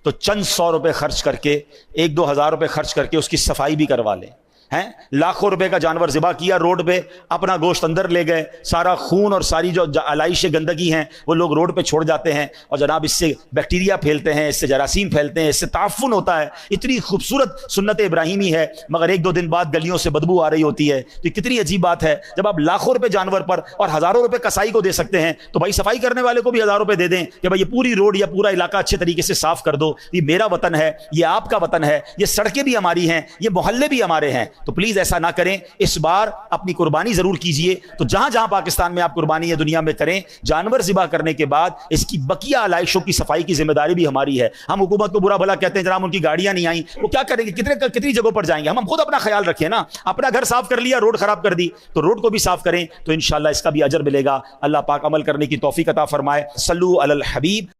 Speaker 1: تو چند 100 روپے خرچ کر کے، 1-2 ہزار روپے خرچ کر کے اس کی صفائی بھی کروا لیں۔ ہیں لاکھوں روپے کا جانور ذبح کیا، روڈ پہ اپنا گوشت اندر لے گئے، سارا خون اور ساری جو علائش گندگی ہیں وہ لوگ روڈ پہ چھوڑ جاتے ہیں، اور جناب اس سے بیکٹیریا پھیلتے ہیں، اس سے جراثیم پھیلتے ہیں، اس سے تعفن ہوتا ہے۔ اتنی خوبصورت سنت ابراہیمی ہے، مگر 1-2 دن بعد گلیوں سے بدبو آ رہی ہوتی ہے۔ تو کتنی عجیب بات ہے، جب آپ لاکھوں روپے جانور پر اور ہزاروں روپے کسائی کو دے سکتے ہیں تو بھائی صفائی کرنے والے کو بھی 1000 روپے دے دیں کہ بھائی یہ پوری روڈ یا پورا علاقہ اچھے طریقے سے صاف کر دو، یہ میرا وطن ہے، یہ آپ کا وطن ہے، یہ سڑکیں بھی ہماری ہیں، یہ محلے بھی ہمارے ہیں۔ تو پلیز ایسا نہ کریں، اس بار اپنی قربانی ضرور کیجئے۔ تو جہاں جہاں پاکستان میں آپ قربانی یا دنیا میں کریں، جانور ذبح کرنے کے بعد اس کی بقیہ علائشوں کی صفائی کی ذمہ داری بھی ہماری ہے۔ ہم حکومت کو برا بھلا کہتے ہیں، جناب ان کی گاڑیاں نہیں آئیں، وہ کیا کریں گے، کتنی جگہوں پر جائیں گے؟ ہم خود اپنا خیال رکھیں نا، اپنا گھر صاف کر لیا، روڈ خراب کر دی، تو روڈ کو بھی صاف کریں، تو انشاءاللہ اس کا بھی اجر ملے گا۔ اللہ پاک عمل کرنے کی توفیق عطا فرمائے۔ صلو علی الحبیب۔